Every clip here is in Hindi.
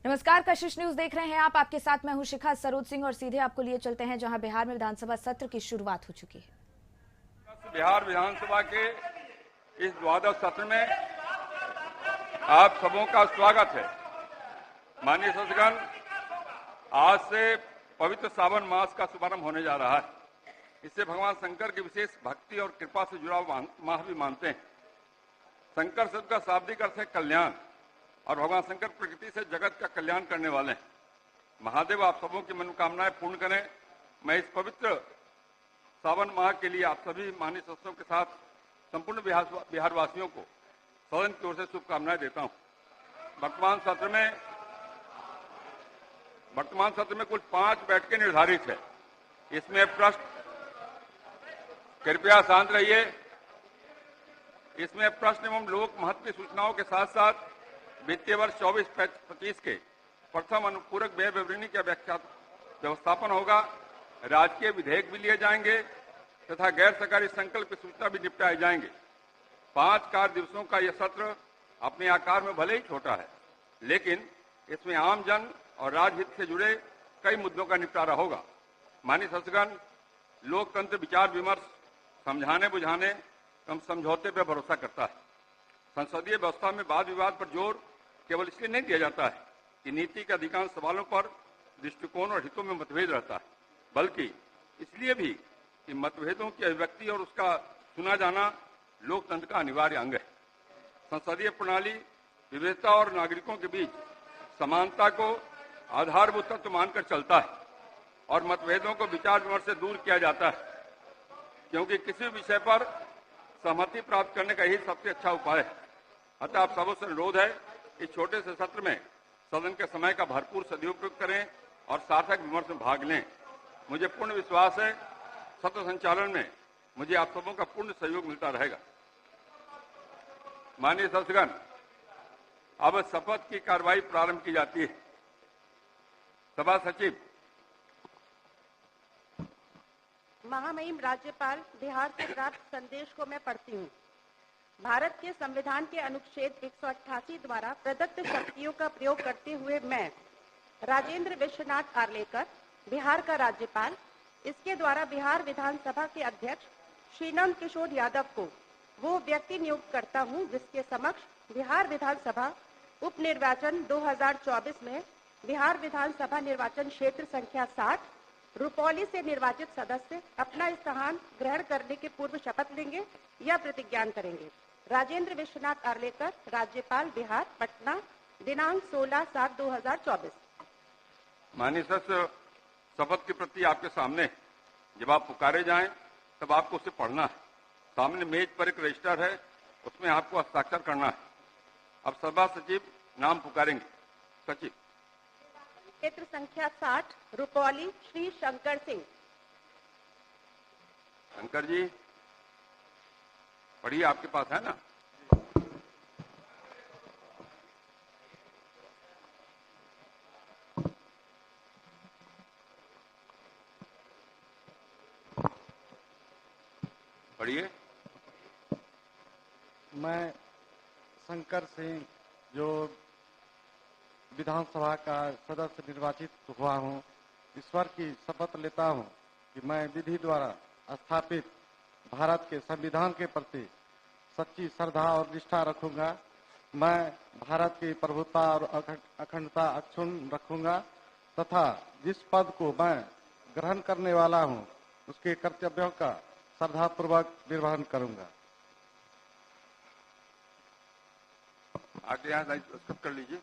नमस्कार, कशिश न्यूज देख रहे हैं आप। आपके साथ मैं हूं शिखा सरोज सिंह और सीधे आपको लिए चलते हैं जहां बिहार में विधानसभा सत्र की शुरुआत हो चुकी है। बिहार विधानसभा के इस द्वादश सत्र में आप सबों का स्वागत है। माननीय सदस्यगण, आज से पवित्र सावन मास का शुभारंभ होने जा रहा है। इससे भगवान शंकर की विशेष भक्ति और कृपा से जुड़ा माह भी मानते हैं। शंकर शब्द का शाब्दिक अर्थ है कल्याण, और भगवान शंकर प्रकृति से जगत का कल्याण करने वाले हैं। महादेव आप सबों की मनोकामनाएं पूर्ण करें। मैं इस पवित्र सावन माह के लिए आप सभी माननीय सदस्यों के साथ संपूर्ण बिहारवासियों को सदन की ओर से शुभकामनाएं देता हूं। वर्तमान सत्र में कुल 5 बैठकें निर्धारित है। इसमें प्रश्न, कृपया शांत रहिए। इसमें प्रश्न एवं लोक महत्व की सूचनाओं के साथ साथ वित्तीय वर्ष 24-25 के प्रथम अनुपूरक व्यय विवरणी का व्यवस्थापन होगा। राजकीय विधेयक भी लिए जाएंगे तथा गैर सरकारी संकल्प की सूचना भी निपटाए जाएंगे। 5 कार्य दिवसों का यह सत्र अपने आकार में भले ही छोटा है, लेकिन इसमें आम जन और राजहित से जुड़े कई मुद्दों का निपटारा होगा। माननीय सदस्यगण, लोकतंत्र विचार विमर्श, समझाने बुझाने एवं समझौते पर भरोसा करता है। संसदीय व्यवस्था में वाद विवाद पर जोर केवल इसलिए नहीं दिया जाता है कि नीति के अधिकांश सवालों पर दृष्टिकोण और हितों में मतभेद रहता है, बल्कि इसलिए भी कि मतभेदों की अभिव्यक्ति और उसका सुना जाना लोकतंत्र का अनिवार्य अंग है। संसदीय प्रणाली विविधता और नागरिकों के बीच समानता को आधारभूत तत्व मानकर चलता है और मतभेदों को विचार विमर्श से दूर किया जाता है, क्योंकि किसी विषय पर सहमति प्राप्त करने का यही सबसे अच्छा उपाय है। अतः आप सबों से अनुरोध है, इस छोटे से सत्र में सदन के समय का भरपूर सदुपयोग करें और सार्थक विमर्श में भाग लें। मुझे पूर्ण विश्वास है सत्र संचालन में मुझे आप सबों का पूर्ण सहयोग मिलता रहेगा। माननीय सदस्यगण, अब शपथ की कार्रवाई प्रारंभ की जाती है। सभा सचिव। महामहिम राज्यपाल, बिहार से प्राप्त संदेश को मैं पढ़ती हूँ। भारत के संविधान के अनुच्छेद 188 द्वारा प्रदत्त शक्तियों का प्रयोग करते हुए मैं राजेंद्र विश्वनाथ आर्लेकर, बिहार का राज्यपाल, इसके द्वारा बिहार विधानसभा के अध्यक्ष श्री नंद किशोर यादव को वो व्यक्ति नियुक्त करता हूँ जिसके समक्ष बिहार विधानसभा उप निर्वाचन 2024 में बिहार विधानसभा निर्वाचन क्षेत्र संख्या 60 रुपौली से निर्वाचित सदस्य अपना स्थान ग्रहण करने के पूर्व शपथ लेंगे या प्रतिज्ञान करेंगे। राजेंद्र विश्वनाथ आर्लेकर, राज्यपाल, बिहार, पटना, दिनांक 16/7/2024। माननीय सदस्य, शपथ की प्रति आपके सामने। जब आप पुकारे जाएं तब आपको उसे पढ़ना है। सामने मेज पर एक रजिस्टर है, उसमें आपको हस्ताक्षर करना है। अब सभा सचिव नाम पुकारेंगे। सचिव। क्षेत्र संख्या 60 रुपौली श्री शंकर सिंह। शंकर जी, पढ़िए, आपके पास है ना? पढ़िए। मैं शंकर सिंह, जो विधानसभा का सदस्य निर्वाचित हुआ हूँ, ईश्वर की शपथ लेता हूँ कि मैं विधि द्वारा स्थापित भारत के संविधान के प्रति सच्ची श्रद्धा और निष्ठा रखूंगा। मैं भारत की प्रभुता और अखंडता अक्षुण्ण रखूंगा तथा जिस पद को मैं ग्रहण करने वाला हूँ उसके कर्तव्यों का श्रद्धापूर्वक निर्वहन करूंगा। आगे यहाँ दस्तखत कर लीजिए।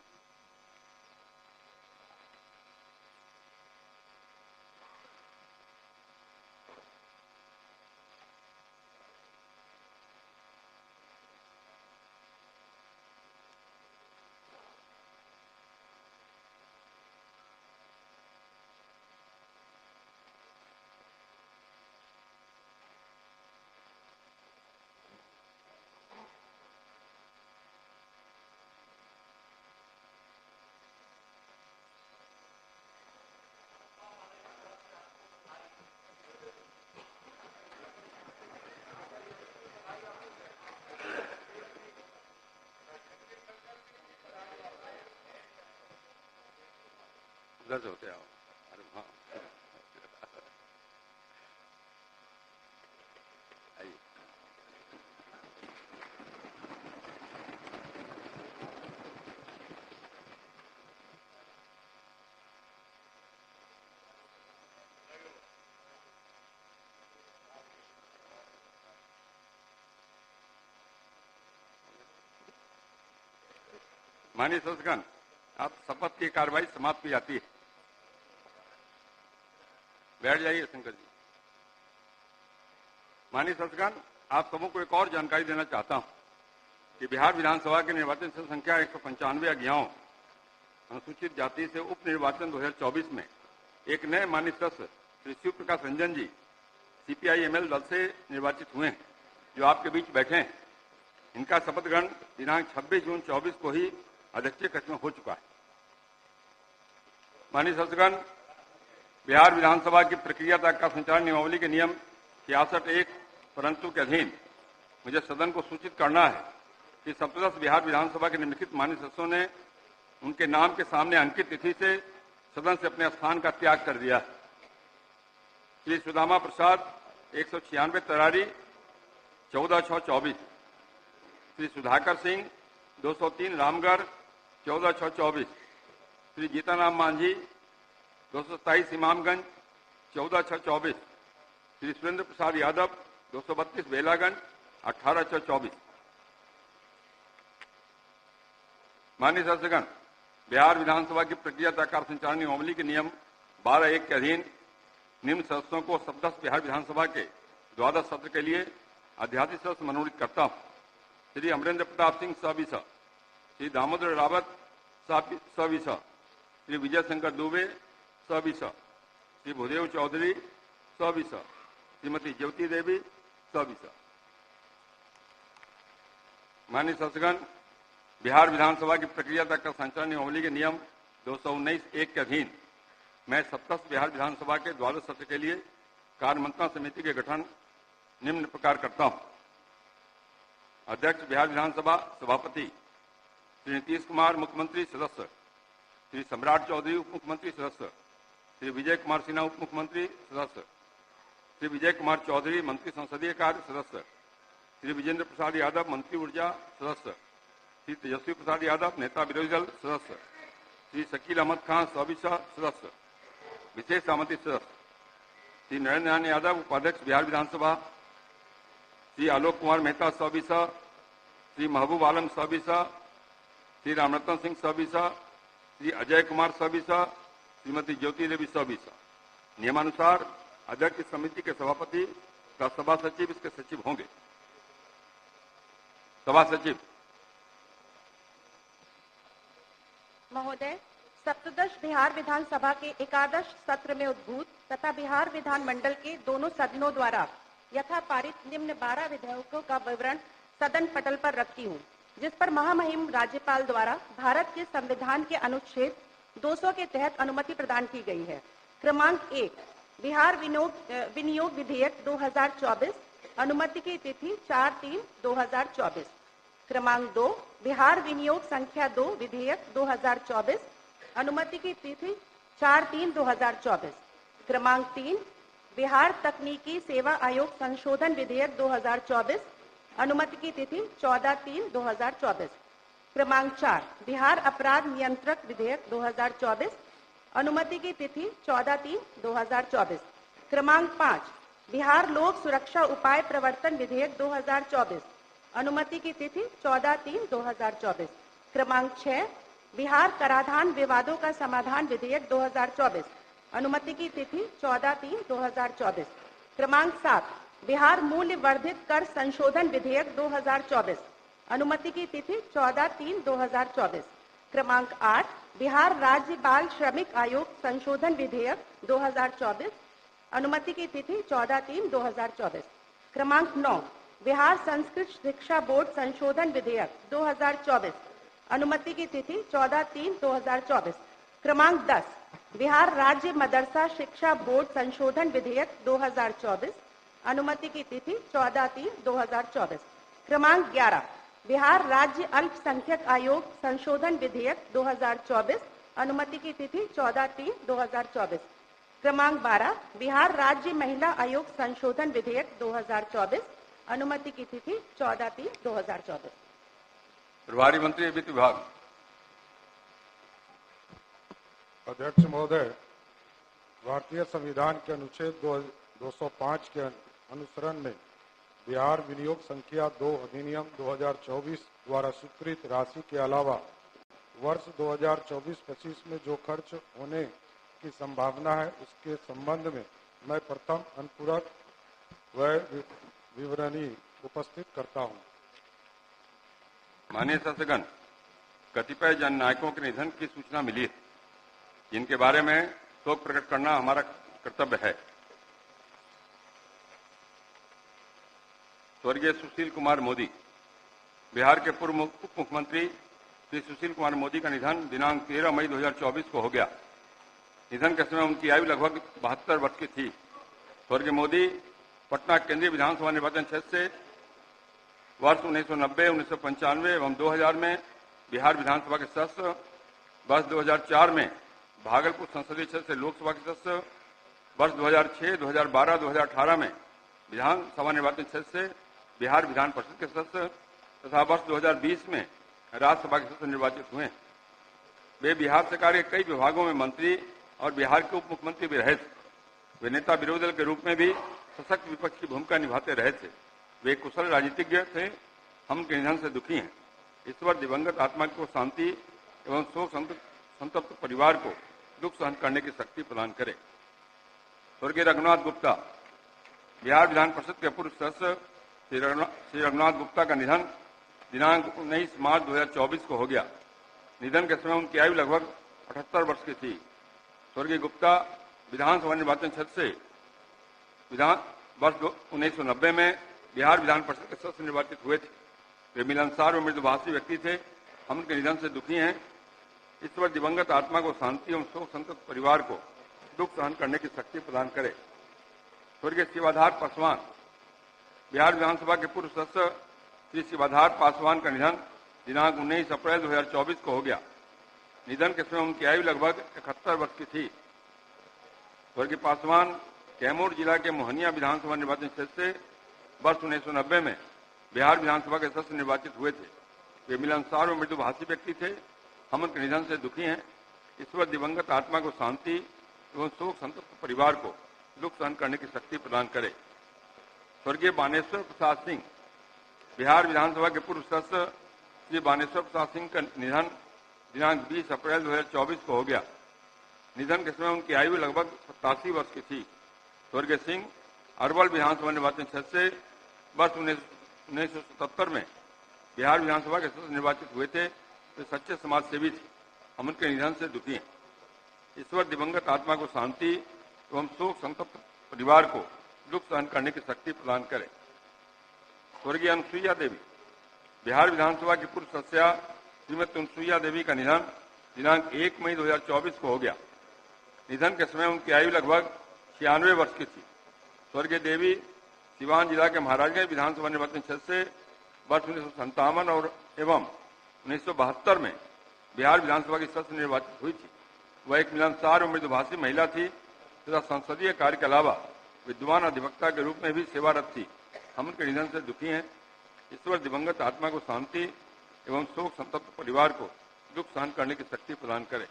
उधर से होते आओ। अरे हाँ आइए। माननीय सदस्यगण, आप शपथ की कार्रवाई समाप्त की जाती है। बैठ जाइए शंकर जी। माननीय सदस्यगण, आप सबों को एक और जानकारी देना चाहता हूं कि बिहार विधानसभा के निर्वाचन क्षेत्र संख्या 195 अज्ञाओं अनुसूचित जाति से उप निर्वाचन 2024 में एक नए माननीय सदस्य श्री शिव प्रकाश रंजन जी CPI-ML दल से निर्वाचित हुए हैं, जो आपके बीच बैठे हैं। इनका शपथ ग्रहण दिनांक 26 जून 24 को ही अध्यक्षीय कक्ष में हो चुका है। माननीय सदस्यगण, बिहार विधानसभा की प्रक्रिया तथा संचालन नियमावली के नियम 66(1) परंतु के अधीन मुझे सदन को सूचित करना है कि सप्तदश बिहार विधानसभा के निम्नलिखित माननीय सदस्यों ने उनके नाम के सामने अंकित तिथि से सदन से अपने स्थान का त्याग कर दिया। श्री सुदामा प्रसाद 196 तरारी 14/6/24, श्री सुधाकर सिंह 203 रामगढ़ 14/6/24, श्री जीताराम मांझी 227 इमामगंज 14/6/24, श्री सुरेंद्र प्रसाद यादव 232 बेलागंज 18/6/24। माननीय सदस्यगण, बिहार विधानसभा की प्रक्रिया तथा कार्य संचालन नियमावली के नियम 12(1) के अधीन निम्न सदस्यों को सप्तदश बिहार विधानसभा के द्वादश सत्र के लिए अध्यादेश सदस्य मनोनीत करता हूं। श्री अमरेंद्र प्रताप सिंह सविस, श्री दामोदर रावत सविस, श्री विजय शंकर दुबे सविस, श्री भूदेव चौधरी सविस, श्रीमती ज्योति देवी सविस। माननीय सदस्यगण, बिहार विधानसभा की प्रक्रिया तथा संचालन नियमावली के नियम 219(1) के अधीन मैं सप्तदश बिहार विधानसभा के द्वादश सत्र के लिए कार्यमंत्रणा समिति के गठन निम्न प्रकार करता हूं। अध्यक्ष बिहार विधानसभा सभापति श्री नीतीश कुमार मुख्यमंत्री सदस्य, श्री सम्राट चौधरी उप मुख्यमंत्री सदस्य, श्री विजय कुमार सिन्हा उप मुख्यमंत्री सदस्य, श्री विजय कुमार चौधरी मंत्री संसदीय कार्य सदस्य, श्री विजेंद्र प्रसाद यादव मंत्री ऊर्जा सदस्य, श्री तेजस्वी प्रसाद यादव नेता विरोधी दल सदस्य, श्री शकील अहमद खान सविसा सदस्य, विशेष आमंत्रित सदस्य श्री नरेंद्र नारायण यादव उपाध्यक्ष बिहार विधानसभा, श्री आलोक कुमार मेहता सविसा, श्री महबूब आलम सविसा, श्री रामरतन सिंह सविसा, श्री अजय कुमार सविसा, श्रीमती ज्योति देवी सविसा। नियमानुसार अध्यक्ष समिति के सभापति तथा सभा सचिव इसके सचिव होंगे। सभा सचिव। महोदय, सप्तदश बिहार विधानसभा के एकादश सत्र में उद्भूत तथा बिहार विधानमंडल के दोनों सदनों द्वारा यथा पारित निम्न 12 विधेयकों का विवरण सदन पटल पर रखती हूँ, जिस पर महामहिम राज्यपाल द्वारा भारत के संविधान के अनुच्छेद 200 के तहत अनुमति प्रदान की गई है। क्रमांक 1, बिहार विनियोग विधेयक 2024, अनुमति की तिथि 4/3/2024। क्रमांक 2, बिहार विनियोग संख्या 2 विधेयक 2024, अनुमति की तिथि 4/3/2024। क्रमांक 3, बिहार तकनीकी सेवा आयोग संशोधन विधेयक 2024, अनुमति की तिथि 14/3/2024। क्रमांक 4, बिहार अपराध नियंत्रक विधेयक 2024, अनुमति की तिथि 14/3/2024। क्रमांक 5, बिहार लोक सुरक्षा उपाय प्रवर्तन विधेयक 2024, अनुमति की तिथि 14/3/2024। क्रमांक 6, बिहार कराधान विवादों का समाधान विधेयक 2024, अनुमति की तिथि 14/3/2024। क्रमांक 7, बिहार मूल्य वर्धित कर संशोधन विधेयक 2024, अनुमति की तिथि 14/3/2024। क्रमांक 8, बिहार राज्य बाल श्रमिक आयोग संशोधन विधेयक 2024, अनुमति की तिथि 14/3/2024। क्रमांक 9, बिहार संस्कृत शिक्षा बोर्ड संशोधन विधेयक 2024, अनुमति की तिथि 14/3/2024। क्रमांक 10, बिहार राज्य मदरसा शिक्षा बोर्ड संशोधन विधेयक 2024, अनुमति की तिथि 14/3/2024। क्रमांक 11, बिहार राज्य अल्पसंख्यक आयोग संशोधन विधेयक 2024, अनुमति की तिथि 14/3/2024। क्रमांक 12, बिहार राज्य महिला आयोग संशोधन विधेयक 2024। अनुमति की तिथि 14/3/2024। प्रभारी मंत्री वित्त विभाग। अध्यक्ष महोदय, भारतीय संविधान के अनुच्छेद 205 के अनुसरण में बिहार विनियोग संख्या 2 अधिनियम 2024 द्वारा स्वीकृत राशि के अलावा वर्ष 2024-25 में जो खर्च होने की संभावना है उसके संबंध में मैं प्रथम अनुपूरक व्यय विवरणी उपस्थित करता हूं। माननीय शासकगण, कतिपय जननायकों के निधन की सूचना मिली है, जिनके बारे में शोक प्रकट करना हमारा कर्तव्य है। स्वर्गीय सुशील कुमार मोदी। बिहार के पूर्व उप मुख्यमंत्री श्री सुशील कुमार मोदी का निधन दिनांक 13 मई 2024 को हो गया। निधन के समय उनकी आयु लगभग 72 वर्ष की थी। स्वर्गीय मोदी पटना केंद्रीय विधानसभा निर्वाचन क्षेत्र से वर्ष 1990, 1995 एवं 2000 में बिहार विधानसभा के सदस्य, वर्ष 2004 में भागलपुर संसदीय क्षेत्र से लोकसभा के सदस्य, वर्ष 2006, 2012, 2018 में विधानसभा निर्वाचन क्षेत्र से बिहार विधान परिषद के सदस्य तथा वर्ष 2020 में राज्यसभा के सदस्य निर्वाचित हुए। वे बिहार सरकार के कई विभागों में मंत्री और बिहार के उप मुख्यमंत्री भी रहे थे। वे नेता विरोधी दल के रूप में भी सशक्त विपक्ष की भूमिका निभाते रहे थे। वे कुशल राजनीतिज्ञ थे। हम उनके निधन से दुखी हैं। ईश्वर दिवंगत आत्मा को शांति एवं शोक संतप्त परिवार को दुख सहन करने की शक्ति प्रदान करे। स्वर्गीय रघुनाथ गुप्ता। बिहार विधान परिषद के पूर्व सदस्य श्री रघुनाथ गुप्ता का निधन दिनांक 19 मार्च 2024 को हो गया। निधन के समय उनकी आयु लगभग 78 वर्ष की थी। स्वर्गीय गुप्ता विधानसभा निर्वाचन क्षेत्र से वर्ष 1990 में बिहार विधान परिषद के सदस्य निर्वाचित हुए थे। वे मिलनसार और मृदुभाषी व्यक्ति थे। हम उनके निधन से दुखी हैं। ईश्वर दिवंगत आत्मा को शांति एवं शोक संतप्त परिवार को दुख सहन करने की शक्ति प्रदान करे। स्वर्गीय शिवाधार पासवान। बिहार विधानसभा के पूर्व सदस्य श्री शिवाधार पासवान का निधन दिनांक 19 अप्रैल 2024 को हो गया। निधन के समय उनकी आयु लगभग 71 वर्ष की थी। स्वर्गीय पासवान कैमूर जिला के मोहनिया विधानसभा निर्वाचन क्षेत्र से वर्ष 1990 में बिहार विधानसभा के सदस्य निर्वाचित हुए थे। वे मिलनसार और मृदुभाषी व्यक्ति थे। हम उनके निधन से दुखी हैं। ईश्वर दिवंगत आत्मा को शांति एवं शोक संतप्त परिवार को दुख सहन करने की शक्ति प्रदान करे। स्वर्गीय बानेश्वर प्रसाद सिंह। बिहार विधानसभा के पूर्व सदस्य श्री बानेश्वर प्रसाद सिंह का निधन दिनांक 20 अप्रैल 2024 को हो गया। निधन के समय उनकी आयु लगभग 87 वर्ष की थी। स्वर्गीय सिंह अरवल विधानसभा निर्वाचन क्षेत्र से वर्ष 1977 में बिहार विधानसभा के सदस्य निर्वाचित हुए थे। वे सच्चे समाज सेवी थे। हम उनके निधन से दुखी हैं। ईश्वर दिवंगत आत्मा को शांति एवं शोक संतप्त परिवार को दुख सहन करने की शक्ति प्रदान करे। स्वर्गीय अनुसुईया देवी। बिहार विधानसभा की पूर्व सदस्या श्रीमती अनुसुईया देवी का निधन दिनांक 1 मई 2024 को हो गया। निधन के समय उनकी आयु लगभग 96 वर्ष की थी। स्वर्गीय देवी सिवान जिला के महाराजगंज विधानसभा निर्वाचन क्षेत्र से वर्ष 1957 और एवं 1972 में बिहार विधानसभा की सदस्य निर्वाचित हुई थी। वह एक मिलनसार और मृदुभाषी महिला थी तथा संसदीय कार्य के अलावा विद्वान अधिवक्ता के रूप में भी सेवारत थी। हम उनके निधन से दुखी हैं। ईश्वर दिवंगत आत्मा को शांति एवं शोक संतप्त परिवार को दुख सहन करने की शक्ति प्रदान करे।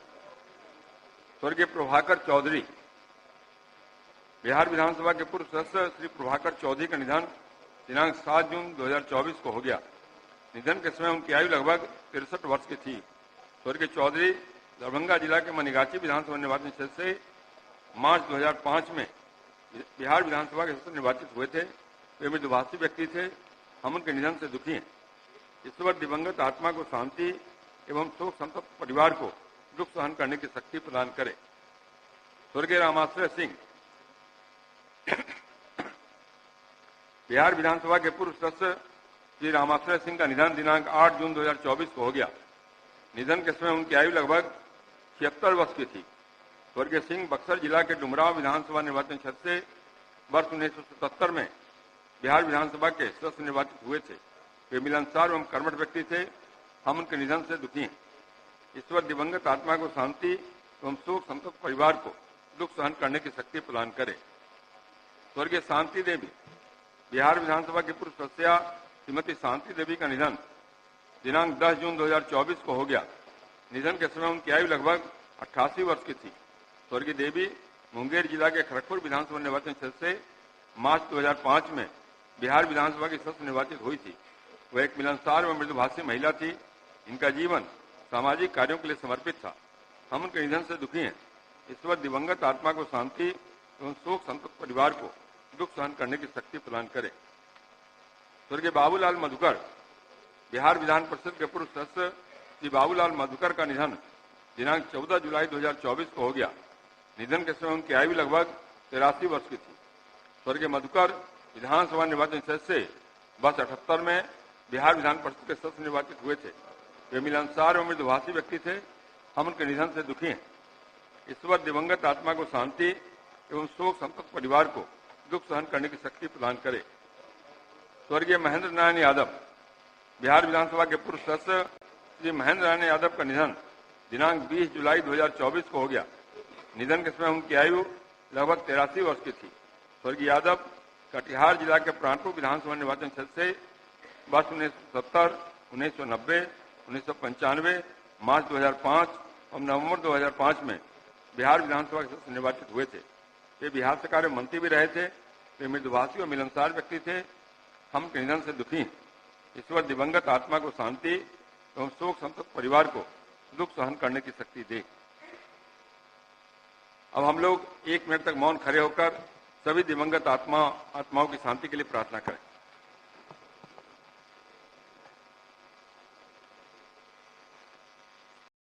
स्वर्गीय प्रभाकर चौधरी। बिहार विधानसभा के पूर्व सदस्य श्री प्रभाकर चौधरी का निधन दिनांक 7 जून 2024 को हो गया। निधन के समय उनकी आयु लगभग 63 वर्ष की थी। स्वर्गीय चौधरी दरभंगा जिला के मनिगाची विधानसभा निर्वाचन क्षेत्र से मार्च 2005 में बिहार विधानसभा के सदस्य निर्वाचित हुए थे। वे मृदुभाषी व्यक्ति थे। हम उनके निधन से दुखी हैं। ईश्वर दिवंगत आत्मा को शांति एवं शोक संतप्त परिवार को दुख सहन करने की शक्ति प्रदान करे। स्वर्गीय रामाश्रय सिंह। बिहार विधानसभा के पूर्व सदस्य श्री रामाश्रय सिंह का निधन दिनांक 8 जून 2024 को हो गया। निधन के समय उनकी आयु लगभग 76 वर्ष की थी। स्वर्गीय सिंह बक्सर जिला के डुमरांव विधानसभा निर्वाचन क्षेत्र से वर्ष 1977 में बिहार विधानसभा के सदस्य निर्वाचित हुए थे। वे मिलनसार एवं कर्मठ व्यक्ति थे। हम उनके निधन से दुखी हैं। ईश्वर दिवंगत आत्मा को शांति एवं शोक संतप्त परिवार को दुख सहन करने की शक्ति प्रदान करे। स्वर्गीय शांति देवी बिहार विधानसभा की पूर्व सदस्या श्रीमती शांति देवी का निधन दिनांक 10 जून 2024 को हो गया। निधन के समय उनकी आयु लगभग 88 वर्ष की थी। स्वर्गीय देवी मुंगेर जिला के खड़गपुर विधानसभा निर्वाचन क्षेत्र से मार्च 2005 में बिहार विधानसभा की सदस्य निर्वाचित हुई थी। वह एक मिलनसार व मृदुभाषी महिला थी। इनका जीवन सामाजिक कार्यों के लिए समर्पित था। हम उनके निधन से दुखी हैं। ईश्वर दिवंगत आत्मा को शांति एवं शोक संतप्त परिवार को दुख सहन करने की शक्ति प्रदान करे। स्वर्गीय बाबूलाल मधुकर बिहार विधान परिषद के पूर्व सदस्य श्री बाबूलाल मधुकर का निधन दिनांक 14 जुलाई 2024 को हो गया। निधन के समय उनकी आयु लगभग 83 वर्ष की थी। स्वर्गीय मधुकर विधानसभा निर्वाचन क्षेत्र से वर्ष 78 में बिहार विधान परिषद के सदस्य निर्वाचित हुए थे। वे मिलनसार एवं मृदुभाषी व्यक्ति थे। हम उनके निधन से दुखी हैं। ईश्वर दिवंगत आत्मा को शांति एवं शोक संतप्त परिवार को दुख सहन करने की शक्ति प्रदान करे। स्वर्गीय महेंद्र नारायण यादव बिहार विधानसभा के पूर्व सदस्य श्री महेंद्र नारायण यादव का निधन दिनांक 20 जुलाई 2024 को हो गया। निधन के समय उनकी आयु लगभग 83 वर्ष की थी। स्वर्गीय यादव कटिहार जिला के प्राणपुर विधानसभा निर्वाचन क्षेत्र से वर्ष 1970, 1990, 1995, मार्च 2005 और नवंबर 2005 में बिहार विधानसभा के सदस्य निर्वाचित हुए थे। वे बिहार सरकार में मंत्री भी रहे थे। वे मृदुभाषी और मिलनसार व्यक्ति थे। हम उनके निधन से दुखी हैं। ईश्वर दिवंगत आत्मा को शांति एवं शोक संतप्त परिवार को दुख सहन करने की शक्ति दे। अब हम लोग 1 मिनट तक मौन खड़े होकर सभी दिवंगत आत्माओं की शांति के लिए प्रार्थना करें।